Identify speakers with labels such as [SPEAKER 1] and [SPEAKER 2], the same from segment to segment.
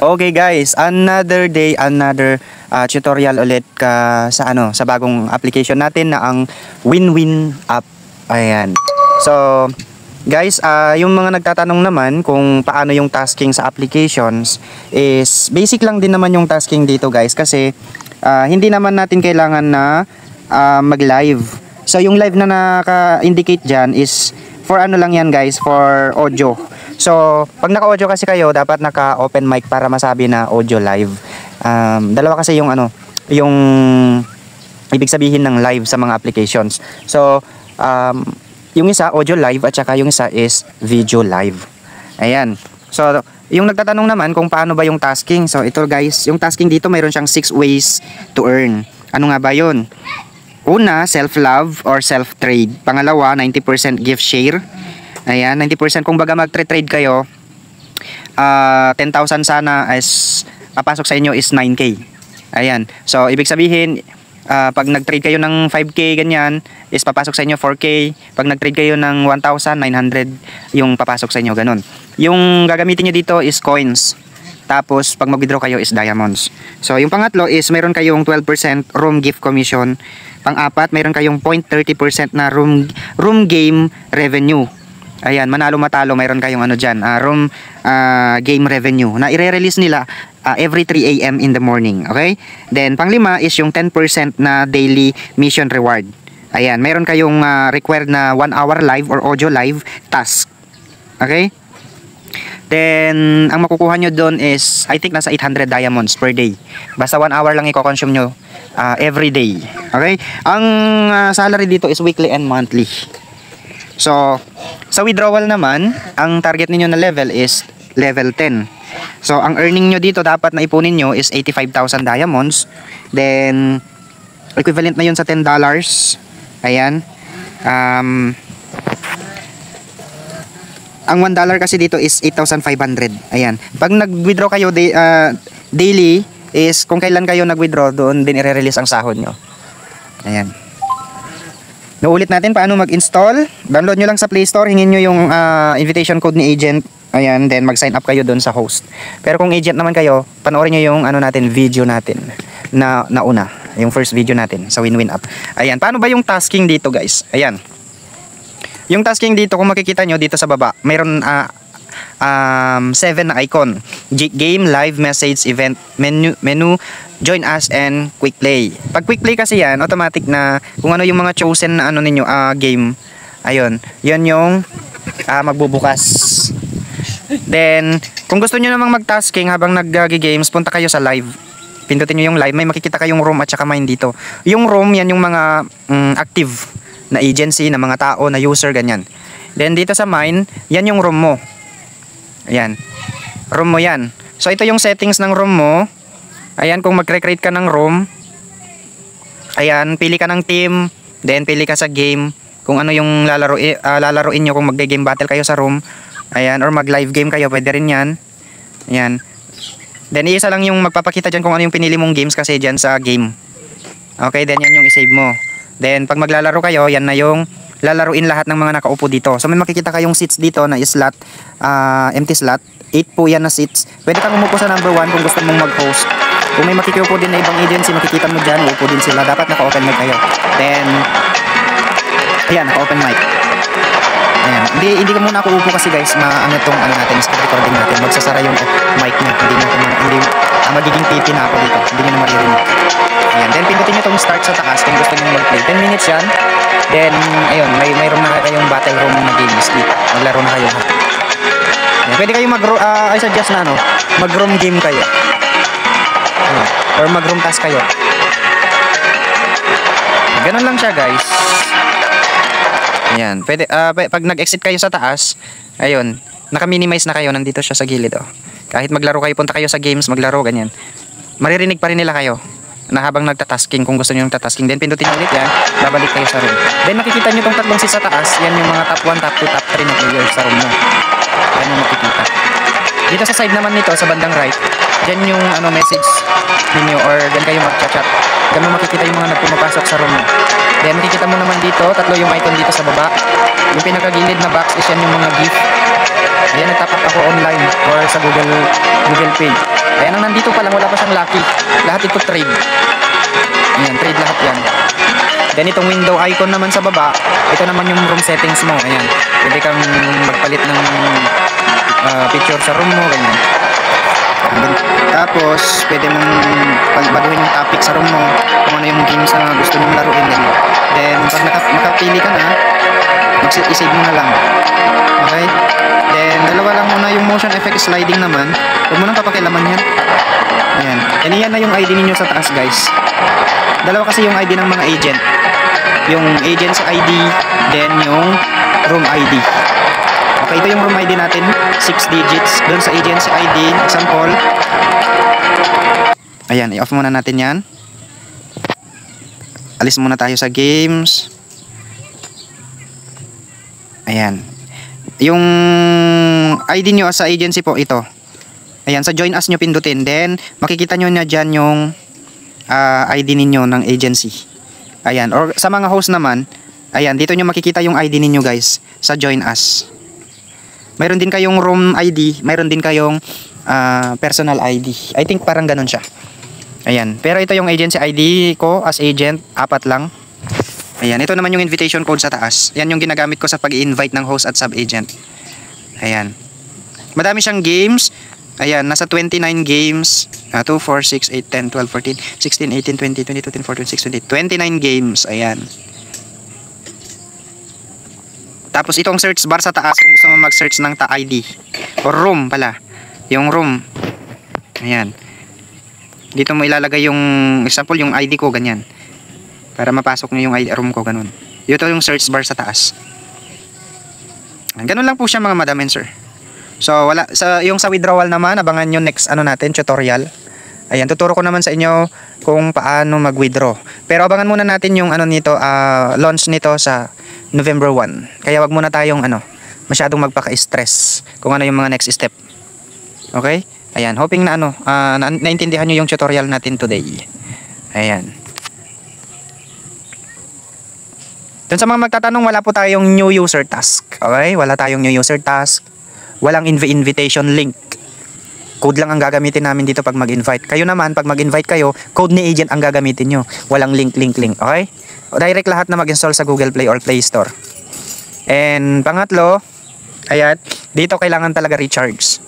[SPEAKER 1] Okay guys, another day, another tutorial ulit sa bagong application natin na ang Win-Win app. Ayan. So, guys, yung mga nagtatanong naman kung paano yung tasking sa applications is basic lang din naman yung tasking dito guys kasi hindi naman natin kailangan na mag-live. So, yung live na naka-indicate dyan is for ano lang yan guys, for audio. So, pag naka-audio kasi kayo, dapat naka-open mic para masabi na audio live. Dalawa kasi yung yung ibig sabihin ng live sa mga applications. So, yung isa audio live at saka yung isa is video live. Ayan. So, yung nagtatanong naman kung paano ba yung tasking. So, ito guys, yung tasking dito mayroon siyang 6 ways to earn. Ano nga ba yun? Una, self-love or self-trade. Pangalawa, 90% gift share. Ayan, 90% kung baga mag-trade kayo, 10,000 sana is papasok sa inyo is 9K. Ayan. So, ibig sabihin, pag nag-trade kayo ng 5K ganyan, is papasok sa inyo 4K. Pag nag-trade kayo ng 1,900, yung papasok sa inyo, ganun. Yung gagamitin nyo dito is coins. Tapos, pag mag-withdraw kayo is diamonds. So, yung pangatlo is meron kayong 12% room gift commission. Pang-apat, meron kayong 0.30% na room game revenue. Ayan, manalo matalo, mayroon kayong dyan, room game revenue na i-release nila every 3 AM in the morning, okay? Then, panglima is yung 10% na daily mission reward. Ayan, mayroon kayong required na 1 hour live or audio live task, okay? Then, ang makukuha nyo doon is, I think nasa 800 diamonds per day. Basta 1 hour lang i-consume nyo every day, okay? Ang salary dito is weekly and monthly. So, sa withdrawal naman, ang target ninyo na level is level 10. So, ang earning nyo dito dapat na ipunin nyo is 85,000 diamonds. Then, equivalent na yun sa $10. Ayan. Ang $1 kasi dito is 8,500. Ayan. Pag nag-withdraw kayo daily, is kung kailan kayo nag-withdraw, doon din i-release ang sahod nyo. Ayan. Naulit natin paano mag-install. Download nyo lang sa Play Store. Hingin nyo yung invitation code ni agent. Ayan, then mag-sign up kayo doon sa host. Pero kung agent naman kayo, panoorin nyo yung video natin na nauna. Yung first video natin sa Win-Win app. Ayan, paano ba yung tasking dito guys? Ayan. Yung tasking dito, kung makikita nyo dito sa baba, mayroon 7 na icon. Game, live, message, event, menu, join us, and quick play. Pag quick play kasi yan, automatic na kung ano yung mga chosen na ninyo game, ayun, yan yung magbubukas. Then, kung gusto nyo namang mag-tasking habang nag-games, punta kayo sa live. Pindutin nyo yung live, may makikita kayong room at saka mine dito. Yung room, yan yung mga active na agency, na mga tao, na user, ganyan. Then, dito sa mine, yan yung room mo. Ayan. Room mo yan. So, ito yung settings ng room mo. Ayan, kung mag-create ka ng room. Ayan, pili ka ng team. Then, pili ka sa game. Kung ano yung lalaroin nyo. Kung mag-game battle kayo sa room. Ayan, or mag-live game kayo. Pwede rin yan. Ayan. Then, isa lang yung magpapakita dyan kung ano yung pinili mong games kasi dyan sa game. Okay, then yan yung isave mo. Then, pag maglalaro kayo, yan na yung lalaruin lahat ng mga nakaupo dito. So, may makikita kayong seats dito na slot, empty slot. 8 po yan na seats. Pwede kang umupo sa number 1 kung gusto mong mag-host. Kung may makikiupo din na ibang agency, makikita mo dyan, uupo din sila. Dapat naka-open mic kayo. Then, ayan, naka-open mic. Ayan. Hindi ko muna ako upo kasi guys, itong natin, screen recording natin. Magsasara yung mic niya. Hindi magiging pipi na ako dito. Hindi nyo na maririnig. Ayan. Then, pindutin nyo itong start sa taas kung gusto nyo mag-play. 10 minutes yan. Then, ayun, mayroon na kayong battle room na games. Maglaro na kayo. Ayan. Pwede kayong I suggest na mag-room game kayo. Ayan. Or mag-room task kayo. Ganun lang siya guys. Ayan. Pwede, pag nag-exit kayo sa taas, ayun, naka-minimize na kayo. Nandito siya sa gilid. Kahit maglaro kayo, punta kayo sa games, maglaro, ganyan. Maririnig pa rin nila kayo na habang nagtatasking, kung gusto nyo nagtatasking. Then pindutin ulit yan, babalik kayo sa room. Then makikita nyo itong tatlong seats sa taas. Yan yung mga top 1, top 2, top 3 na players sa room mo. Yan yung makikita. Dito sa side naman nito, sa bandang right, dyan yung message ninyo or dyan kayo mag-chat. Dyan mo makikita yung mga nagpumapasok sa room mo. Then makikita mo naman dito, tatlo yung icon dito sa baba. Yung pinakagilid na box is yan yung mga gift. Ayan, nagtap up ako online or sa Google Pay. Ayan, ang nandito pa lang, wala pa siyang lucky. Lahat ito trade. Ayan, trade lahat yan. Then itong window icon naman sa baba, ito naman yung room settings mo. Ayan, pwede kang magpalit ng picture sa room mo, ganyan. Tapos, pwede mong baguhin yung topic sa room mo, kung ano yung games na gusto mong laruin, ganyan. Then, pag nakapili ka na, i-save mo na lang. Okay? Then, dalawa lang muna yung motion effect sliding naman. Huwag mo nang papakialaman yan. Ayan. And yan na yung ID ninyo sa taas, guys. Dalawa kasi yung ID ng mga agent. Yung agent's ID, then yung room ID. Okay, ito yung room ID natin. 6 digits. Doon sa agent's ID, example. Ayan, i-off muna natin yan. Alis muna tayo sa games. Ayan. Yung ID nyo sa agency po, ito. Ayan, sa join us nyo pindutin. Then, makikita nyo na dyan yung ID ninyo ng agency. Ayan, or sa mga host naman, ayan, dito nyo makikita yung ID ninyo, guys, sa join us. Mayroon din kayong room ID, mayroon din kayong personal ID. I think parang ganun siya. Ayan, pero ito yung agency ID ko as agent, 4 lang. Ayan, ito naman yung invitation code sa taas. Yan yung ginagamit ko sa pag-i-invite ng host at sub-agent. Ayan. Madami siyang games. Ayan, nasa 29 games. 2, 4, 6, 8, 10, 12, 14, 16, 18, 20, 22, 23, 24, 26, 28. 29 games. Ayan. Tapos itong search bar sa taas kung gusto mo mag-search ng ID. Or room pala. Yung room. Ayan. Dito mo ilalagay yung, example, yung ID ko, ganyan. Para mapasok nyo yung room ko, ganun. Ito yung search bar sa taas. Ganun lang po siya, mga madam and sir. So, yung sa withdrawal naman, abangan nyo next natin, tutorial. Ayan, tuturo ko naman sa inyo kung paano mag-withdraw. Pero abangan muna natin yung nito, launch nito sa November 1. Kaya wag muna tayong masyadong magpaka-stress kung ano yung mga next step. Okay? Ayan, hoping na naintindihan nyo yung tutorial natin today. Ayan. Dun sa mga magtatanong, wala po tayong new user task. Okay? Wala tayong new user task. Walang invitation link. Code lang ang gagamitin namin dito pag mag-invite. Kayo naman, pag mag-invite kayo, code ni agent ang gagamitin nyo. Walang link. Okay? Direct lahat na mag-install sa Google Play or Play Store. And pangatlo, ayan, dito kailangan talaga recharge.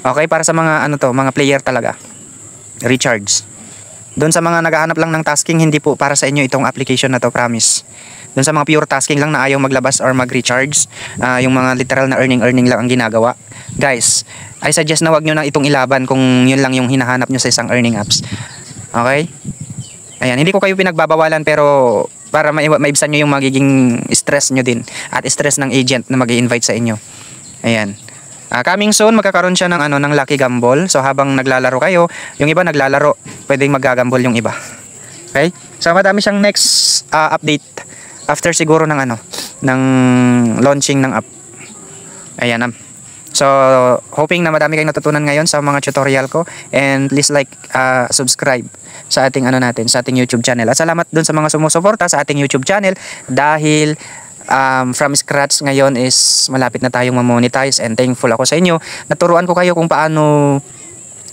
[SPEAKER 1] Okay? Para sa mga mga player talaga. Recharge. Doon sa mga naghahanap lang ng tasking, hindi po para sa inyo itong application na to, promise. Doon sa mga pure tasking lang na ayaw maglabas or mag-recharge, yung mga literal na earning lang ang ginagawa. Guys, I suggest na wag nyo na itong ilaban kung yun lang yung hinahanap nyo sa isang earning apps. Okay? Ayan, hindi ko kayo pinagbabawalan, pero para maibsan nyo yung magiging stress nyo din at stress ng agent na mag-i-invite sa inyo. Ayan. Coming soon, magkakaroon siya ng Lucky Gamble. So habang naglalaro kayo, yung iba naglalaro, pwedeng magagambol yung iba. Okay? So madami siyang next update after siguro ng ng launching ng app. Ayan. So hoping na madami kayong natutunan ngayon sa mga tutorial ko, and please subscribe sa ating sa ating YouTube channel. At salamat dun sa mga sumusuporta sa ating YouTube channel, dahil from scratch ngayon is malapit na tayong ma-monetize, and thankful ako sa inyo. Naturuan ko kayo kung paano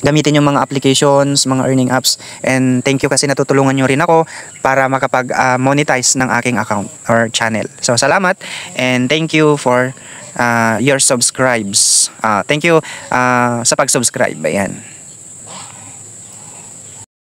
[SPEAKER 1] gamitin yung mga applications, mga earning apps, and thank you kasi natutulungan nyo rin ako para makapag-monetize ng aking account or channel. So salamat, and thank you for your subscribes. Thank you sa pag-subscribe. Ayan.